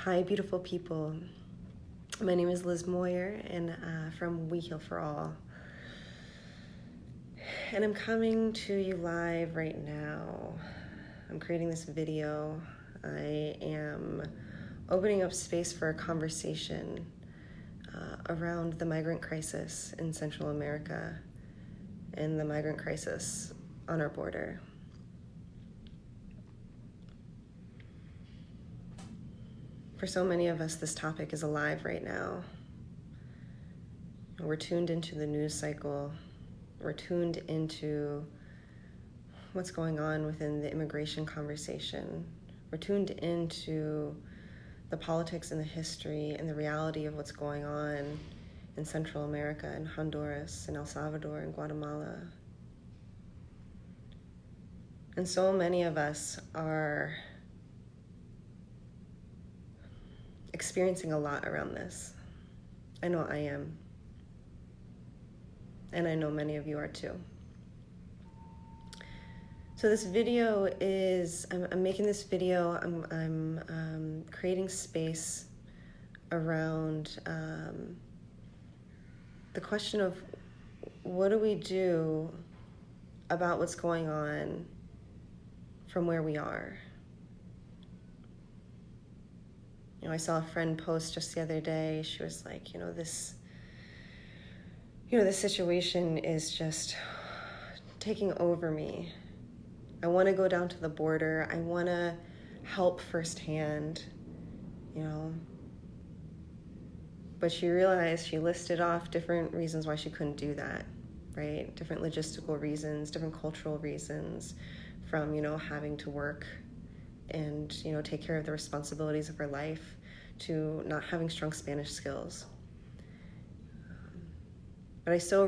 Hi, beautiful people. My name is Liz Moyer, and from We Heal for All. And I'm coming to you live right now. I'm creating this video. I am opening up space for a conversation around the migrant crisis in Central America and the migrant crisis on our border. For so many of us, this topic is alive right now. We're tuned into the news cycle. We're tuned into what's going on within the immigration conversation. We're tuned into the politics and the history and the reality of what's going on in Central America, and Honduras, and El Salvador, and Guatemala. And so many of us are experiencing a lot around this. I know I am. And I know many of you are too. So this video is, I'm making this video, I'm creating space around the question of what do we do about what's going on from where we are. You know, I saw a friend post just the other day. She was like, this situation is just taking over me. I want to go down to the border. I want to help firsthand, But she realized, she listed off different reasons why she couldn't do that, right? Different logistical reasons, different cultural reasons, from, having to work and, take care of the responsibilities of her life, to not having strong Spanish skills. But I so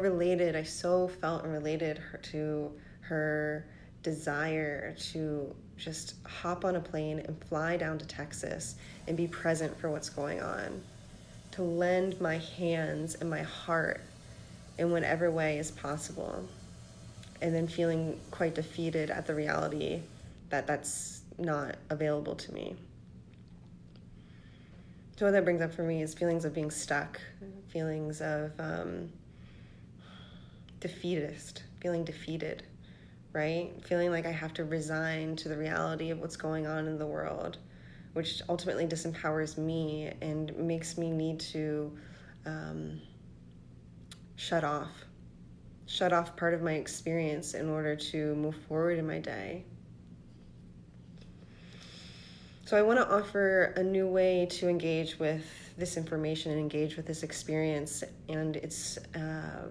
felt and related to her desire to just hop on a plane and fly down to Texas and be present for what's going on, to lend my hands and my heart in whatever way is possible, and then feeling quite defeated at the reality that that's not available to me. So what that brings up for me is feelings of being stuck, feelings of feeling defeated, right? Feeling like I have to resign to the reality of what's going on in the world, which ultimately disempowers me and makes me need to shut off part of my experience in order to move forward in my day. So I want to offer a new way to engage with this information and engage with this experience, and it's a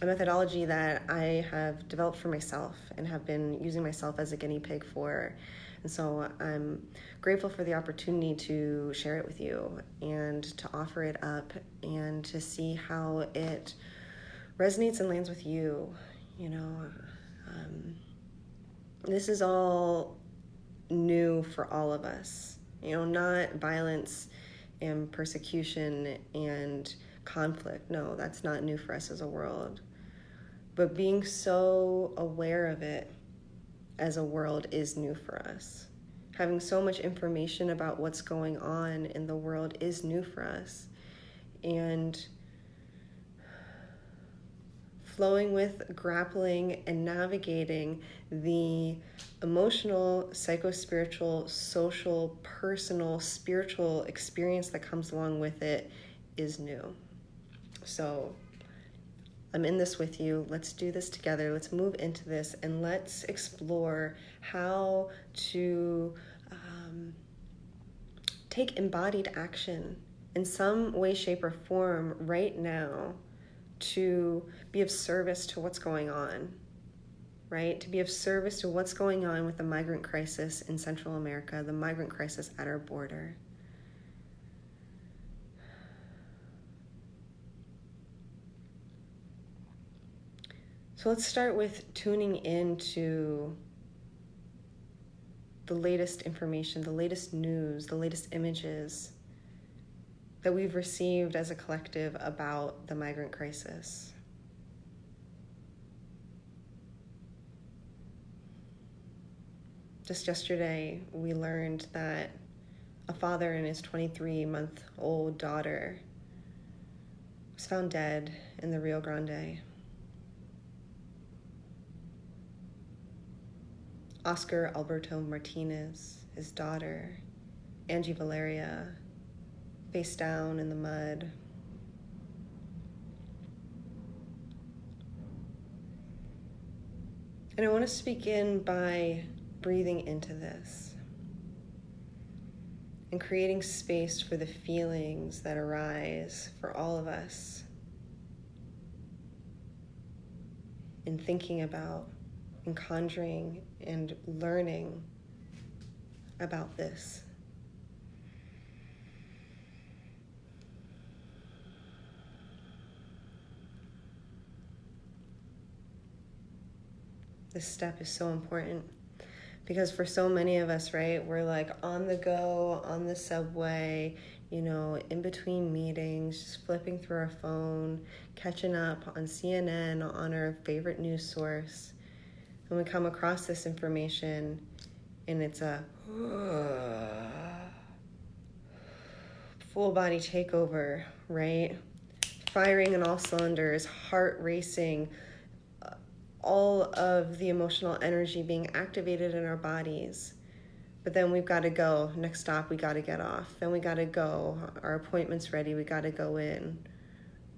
methodology that I have developed for myself and have been using myself as a guinea pig for. And so I'm grateful for the opportunity to share it with you and to offer it up and to see how it resonates and lands with you. This is all new for all of us, not violence and persecution and conflict. No, that's not new for us as a world. But being so aware of it as a world is new for us. Having so much information about what's going on in the world is new for us. And flowing with, grappling, and navigating the emotional, psycho-spiritual, social, personal, spiritual experience that comes along with it is new. So I'm in this with you. Let's do this together. Let's move into this, and let's explore how to take embodied action in some way, shape, or form right now to be of service to what's going on, right? To be of service to what's going on with the migrant crisis in Central America, the migrant crisis at our border. So let's start with tuning into the latest information, the latest news, the latest images that we've received as a collective about the migrant crisis. Just yesterday, we learned that a father and his 23-month-old daughter was found dead in the Rio Grande. Oscar Alberto Martinez, his daughter, Angie Valeria, face down in the mud. And I want us to begin by breathing into this and creating space for the feelings that arise for all of us in thinking about and conjuring and learning about this. This step is so important because for so many of us, right, we're like on the go, on the subway, in between meetings, just flipping through our phone, catching up on CNN, on our favorite news source. And we come across this information and it's a full body takeover, right? Firing on all cylinders, heart racing, all of the emotional energy being activated in our bodies. But then we've got to go. Next stop, we got to get off. Then we got to go. Our appointment's ready. We got to go in,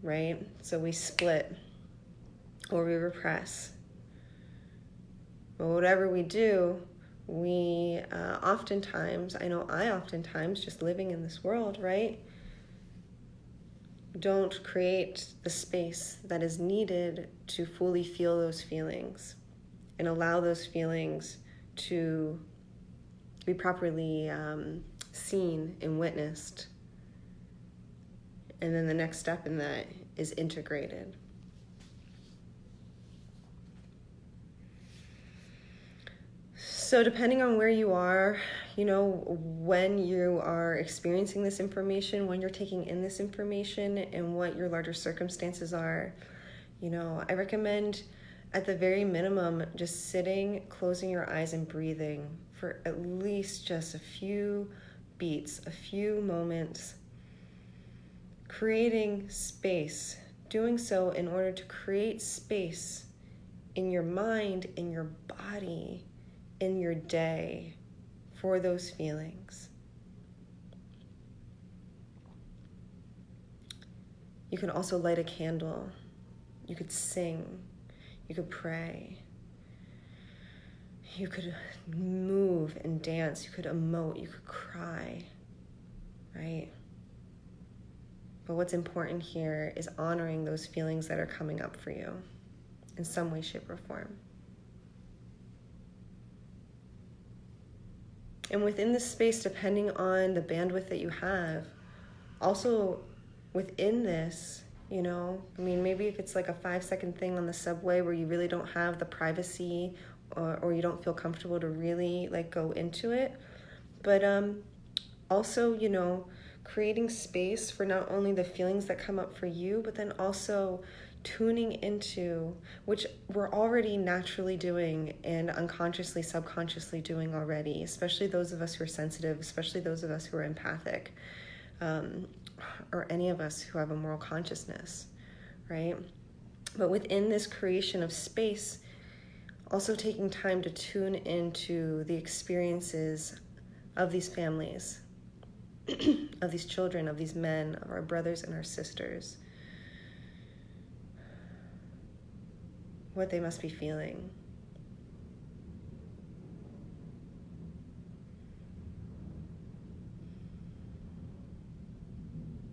right? So we split or we repress. But whatever we do, we oftentimes, I oftentimes, just living in this world, right, don't create the space that is needed to fully feel those feelings and allow those feelings to be properly seen and witnessed. And then the next step in that is integrated. So depending on where you are, when you are experiencing this information, when you're taking in this information and what your larger circumstances are, I recommend at the very minimum, just sitting, closing your eyes and breathing for at least just a few beats, a few moments, creating space, doing so in order to create space in your mind, in your body, in your day for those feelings. You can also light a candle. You could sing. You could pray. You could move and dance. You could emote. You could cry, right? But what's important here is honoring those feelings that are coming up for you in some way, shape, or form. And within this space, depending on the bandwidth that you have, also within this, maybe if it's like a 5-second thing on the subway where you really don't have the privacy or you don't feel comfortable to really go into it, but also, creating space for not only the feelings that come up for you, but then also tuning into, which we're already naturally doing and unconsciously, subconsciously doing already, especially those of us who are sensitive, especially those of us who are empathic, or any of us who have a moral consciousness, right? But within this creation of space, also taking time to tune into the experiences of these families, of these children, of these men, of our brothers and our sisters, what they must be feeling.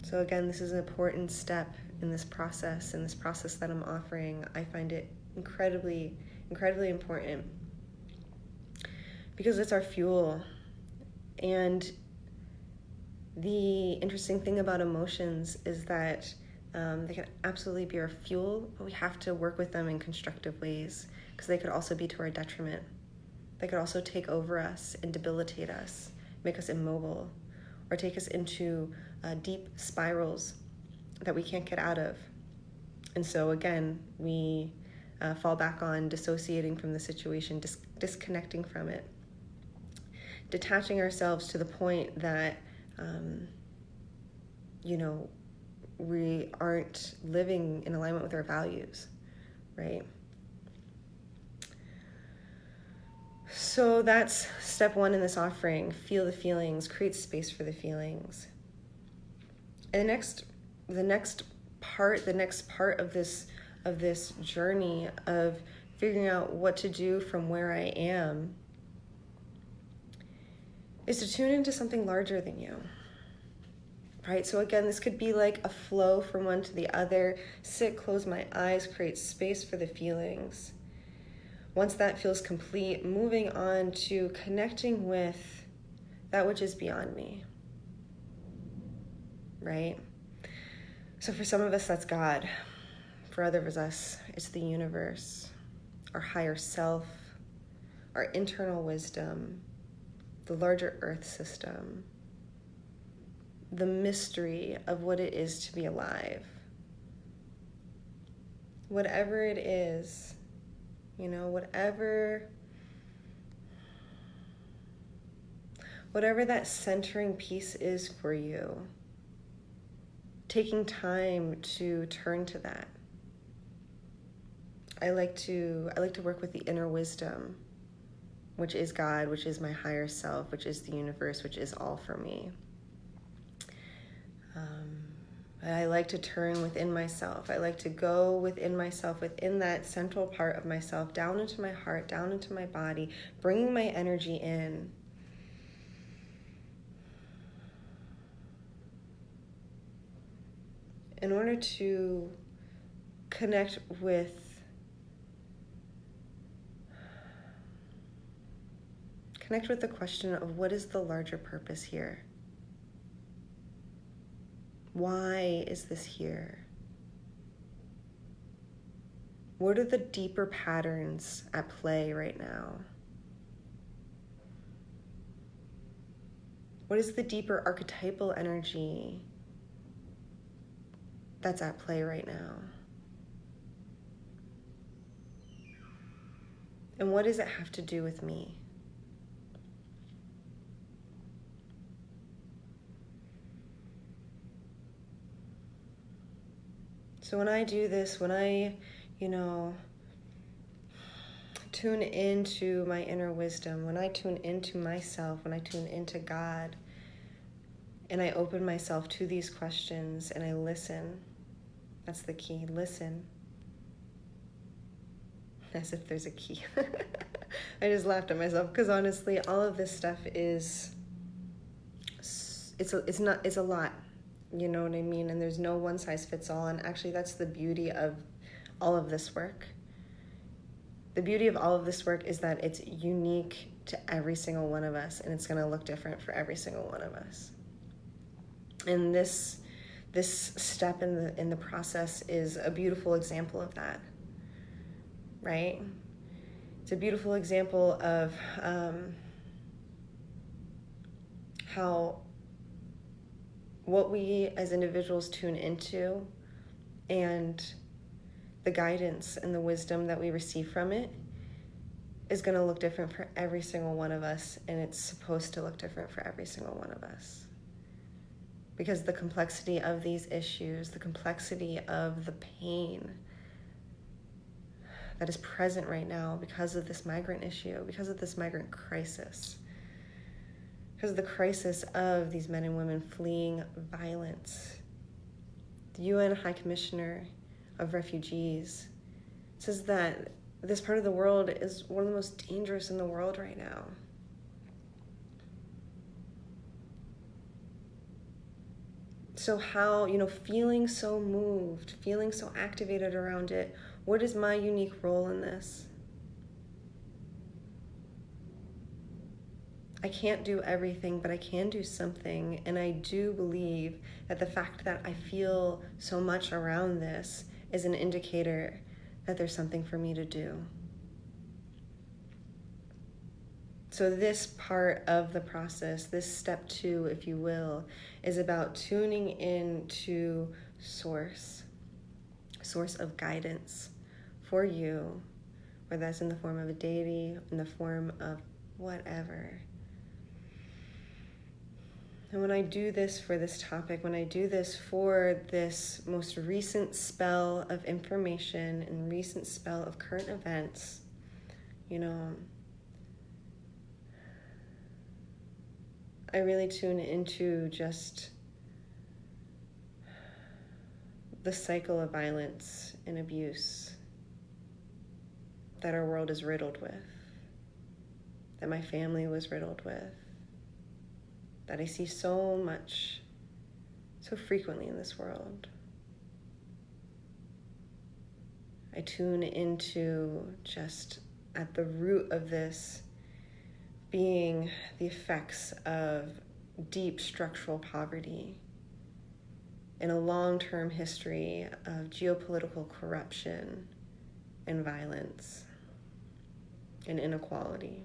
So again, this is an important step in this process that I'm offering. I find it incredibly, incredibly important because it's our fuel. And the interesting thing about emotions is that they can absolutely be our fuel, but we have to work with them in constructive ways because they could also be to our detriment. They could also take over us and debilitate us, make us immobile, or take us into deep spirals that we can't get out of. And so again, we fall back on dissociating from the situation, disconnecting from it, detaching ourselves to the point that, we aren't living in alignment with our values, right? So that's step one in this offering. Feel the feelings, create space for the feelings. And the next part of this journey of figuring out what to do from where I am is to tune into something larger than you. Right? So again, this could be like a flow from one to the other. Sit, close my eyes, create space for the feelings. Once that feels complete, moving on to connecting with that which is beyond me. Right? So for some of us, that's God. For others of us, it's the universe, our higher self, our internal wisdom, the larger earth system, the mystery of what it is to be alive. Whatever it is, whatever that centering piece is for you, taking time to turn to that. I like to work with the inner wisdom, which is God, which is my higher self, which is the universe, which is all for me. I like to turn within myself. I like to go within myself, within that central part of myself, down into my heart, down into my body, bringing my energy in. In order to connect with the question of what is the larger purpose here? Why is this here? What are the deeper patterns at play right now? What is the deeper archetypal energy that's at play right now? And what does it have to do with me? So when I do this, when I, tune into my inner wisdom, when I tune into myself, when I tune into God, and I open myself to these questions and I listen, that's the key, listen. As if there's a key. I just laughed at myself because honestly, all of this stuff it's a lot. You know what I mean? And there's no one size fits all. And actually, that's the beauty of all of this work. The beauty of all of this work is that it's unique to every single one of us, and it's going to look different for every single one of us. And this step in the process is a beautiful example of that, right? It's a beautiful example of how what we as individuals tune into and the guidance and the wisdom that we receive from it is going to look different for every single one of us, and it's supposed to look different for every single one of us. Because the complexity of these issues, the complexity of the pain that is present right now because of this migrant issue, because of this migrant crisis, because of the crisis of these men and women fleeing violence. The UN High Commissioner of Refugees says that this part of the world is one of the most dangerous in the world right now. So how, feeling so moved, feeling so activated around it, what is my unique role in this? I can't do everything, but I can do something. And I do believe that the fact that I feel so much around this is an indicator that there's something for me to do. So this part of the process, this step 2, if you will, is about tuning into source of guidance for you, whether that's in the form of a deity, in the form of whatever. And when I do this for this topic, when I do this for this most recent spell of information and recent spell of current events, I really tune into just the cycle of violence and abuse that our world is riddled with, that my family was riddled with, that I see so much, so frequently in this world. I tune into just at the root of this being the effects of deep structural poverty and a long-term history of geopolitical corruption and violence and inequality.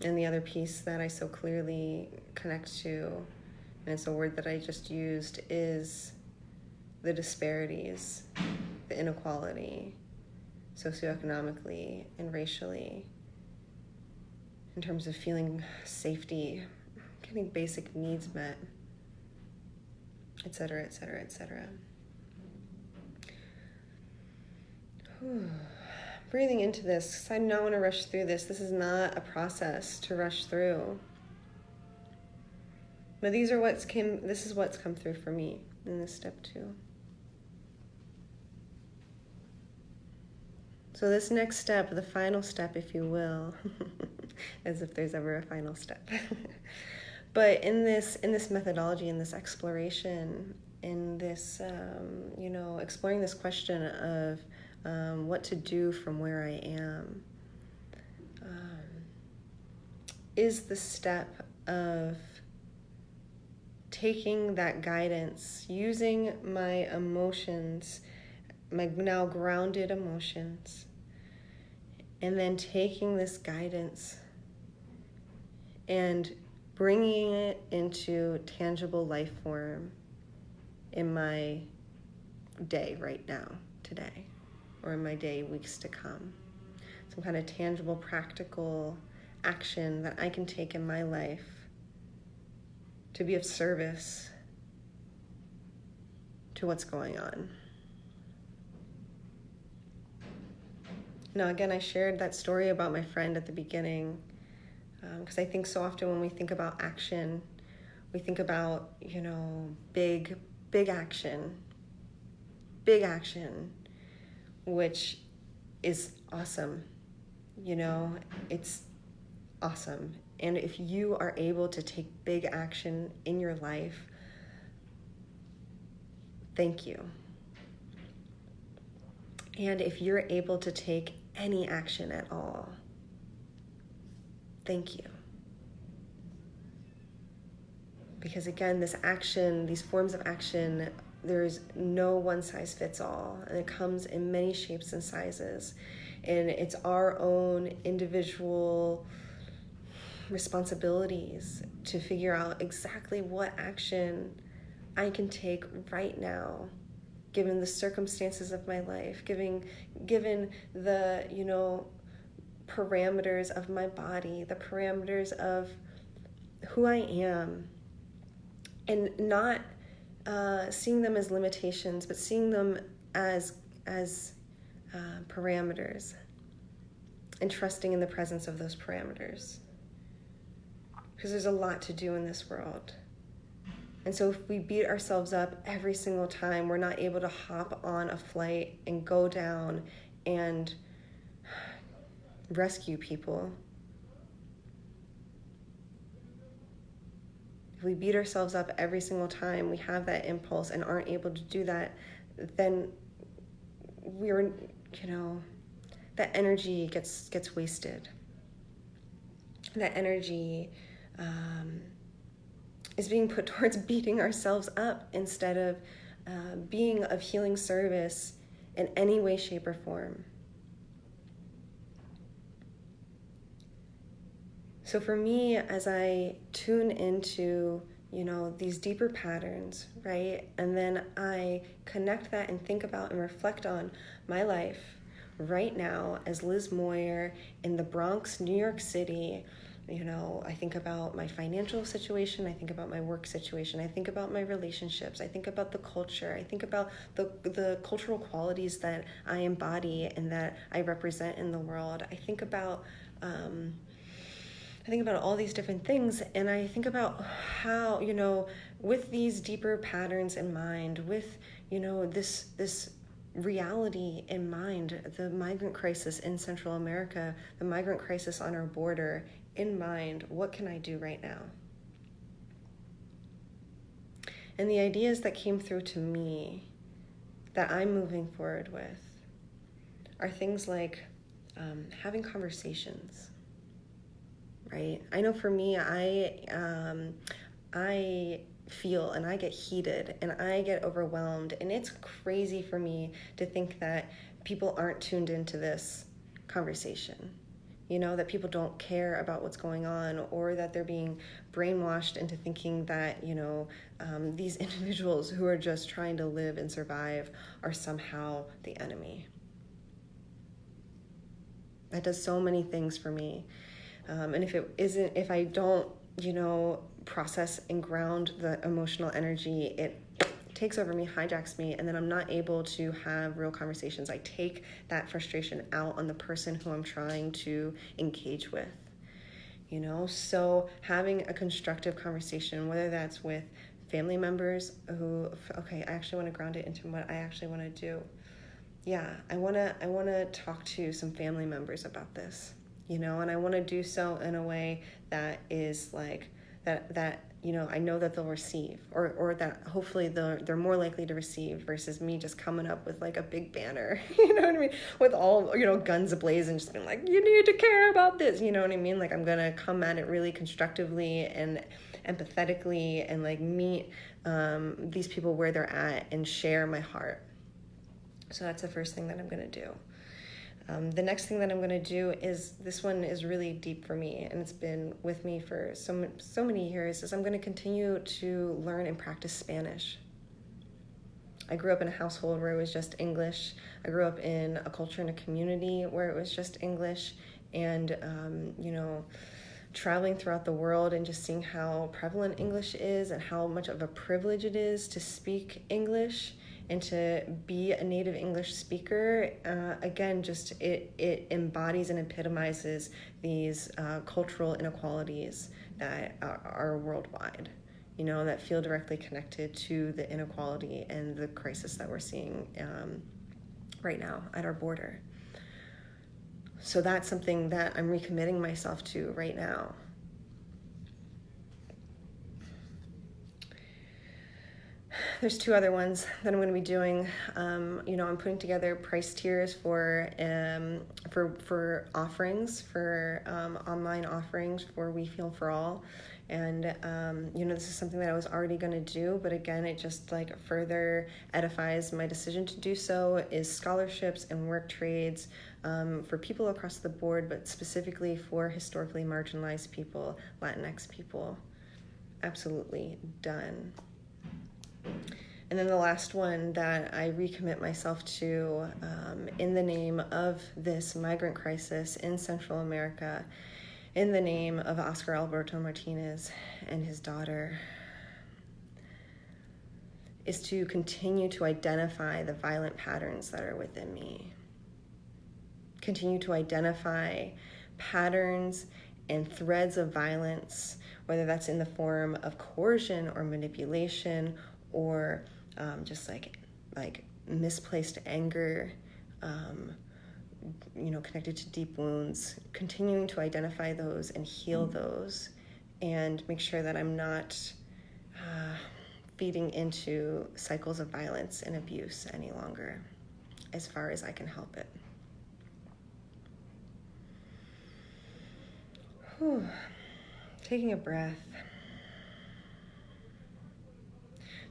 And the other piece that I so clearly connect to, and it's a word that I just used, is the disparities, the inequality, socioeconomically and racially, in terms of feeling safety, getting basic needs met, et cetera, et cetera, et cetera. Breathing into this, because I don't want to rush through this. This is not a process to rush through. But this is what's come through for me in this step 2. So this next step, the final step, if you will, as if there's ever a final step. But in this methodology, in this exploration, in this, exploring this question of what to do from where I am, is the step of taking that guidance, using my emotions, my now grounded emotions, and then taking this guidance and bringing it into tangible life form in my day right now, today, or in my day, weeks to come. Some kind of tangible, practical action that I can take in my life to be of service to what's going on. Now, again, I shared that story about my friend at the beginning, because I think so often when we think about action, we think about, big action, which is awesome. It's awesome. And if you are able to take big action in your life, thank you. And if you're able to take any action at all, thank you. Because again, this action, these forms of action, there's no one size fits all, and it comes in many shapes and sizes. And it's our own individual responsibilities to figure out exactly what action I can take right now, given the circumstances of my life, given the, parameters of my body, the parameters of who I am, and not seeing them as limitations, but seeing them as parameters, and trusting in the presence of those parameters. Because there's a lot to do in this world. And so if we beat ourselves up every single time we're not able to hop on a flight and go down and rescue people, if we beat ourselves up every single time we have that impulse and aren't able to do that, then we're, that energy gets wasted. That energy is being put towards beating ourselves up instead of being of healing service in any way, shape, or form. So for me, as I tune into, these deeper patterns, right? And then I connect that and think about and reflect on my life right now as Liz Moyer in the Bronx, New York City, I think about my financial situation, I think about my work situation, I think about my relationships, I think about the culture, I think about the cultural qualities that I embody and that I represent in the world. I think about all these different things, and I think about how, with these deeper patterns in mind, with, this reality in mind, the migrant crisis in Central America, the migrant crisis on our border in mind, what can I do right now? And the ideas that came through to me that I'm moving forward with are things like having conversations, right? I know for me, I feel and I get heated and I get overwhelmed, and it's crazy for me to think that people aren't tuned into this conversation, that people don't care about what's going on, or that they're being brainwashed into thinking that, these individuals who are just trying to live and survive are somehow the enemy. That does so many things for me. And if I don't, process and ground the emotional energy, it takes over me, hijacks me, and then I'm not able to have real conversations. I take that frustration out on the person who I'm trying to engage with, So having a constructive conversation, whether that's with family members who, okay, I actually want to ground it into what I actually want to do. Yeah, I want to talk to some family members about this, and I want to do so in a way that is like that I know that they'll receive, or that hopefully they're more likely to receive, versus me just coming up with like a big banner, you know what I mean, with all, guns ablaze and just being like, you need to care about this, you know what I mean? Like, I'm gonna come at it really constructively and empathetically, and like meet these people where they're at and share my heart. So that's the first thing that I'm going to do. The next thing that I'm going to do is, this one is really deep for me, and it's been with me for so many years, is I'm going to continue to learn and practice Spanish. I grew up in a household where it was just English. I grew up in a culture and a community where it was just English, and, traveling throughout the world and just seeing how prevalent English is and how much of a privilege it is to speak English and to be a native English speaker. Again, just it embodies and epitomizes these cultural inequalities that are worldwide, that feel directly connected to the inequality and the crisis that we're seeing right now at our border. So that's something that I'm recommitting myself to right now. There's two other ones that I'm going to be doing. I'm putting together price tiers for offerings, for online offerings for We Feel for All. And, this is something that I was already going to do, but again, it just like further edifies my decision to do so, is scholarships and work trades for people across the board, but specifically for historically marginalized people, Latinx people. Absolutely done. And then the last one that I recommit myself to in the name of this migrant crisis in Central America, in the name of Oscar Alberto Martinez and his daughter, is to continue to identify the violent patterns that are within me. Continue to identify patterns and threads of violence, whether that's in the form of coercion or manipulation, or just like misplaced anger, connected to deep wounds, continuing to identify those and heal those, and make sure that I'm not feeding into cycles of violence and abuse any longer, as far as I can help it. Whew. Taking a breath.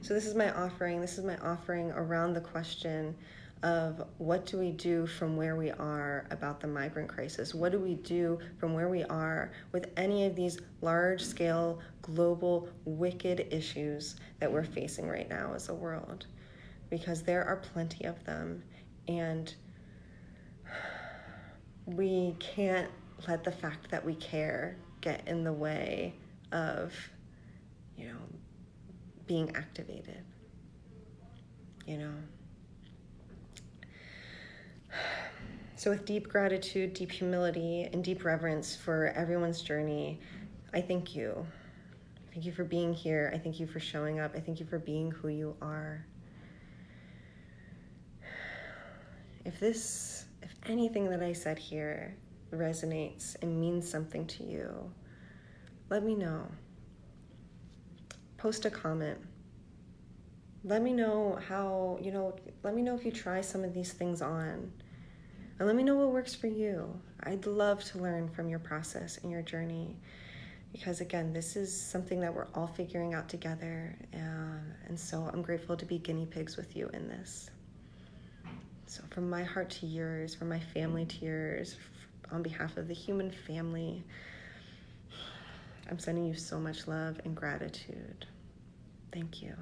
So this is my offering. This is my offering around the question of, what do we do from where we are about the migrant crisis? What do we do from where we are with any of these large-scale, global, wicked issues that we're facing right now as a world? Because there are plenty of them, and we can't let the fact that we care get in the way of, being activated, So with deep gratitude, deep humility, and deep reverence for everyone's journey, I thank you. Thank you for being here. I thank you for showing up. I thank you for being who you are. If anything that I said here resonates and means something to you, let me know. Post a comment. Let me know how, let me know if you try some of these things on. And let me know what works for you. I'd love to learn from your process and your journey. Because again, this is something that we're all figuring out together. And so I'm grateful to be guinea pigs with you in this. So from my heart to yours, from my family to yours, on behalf of the human family, I'm sending you so much love and gratitude. Thank you.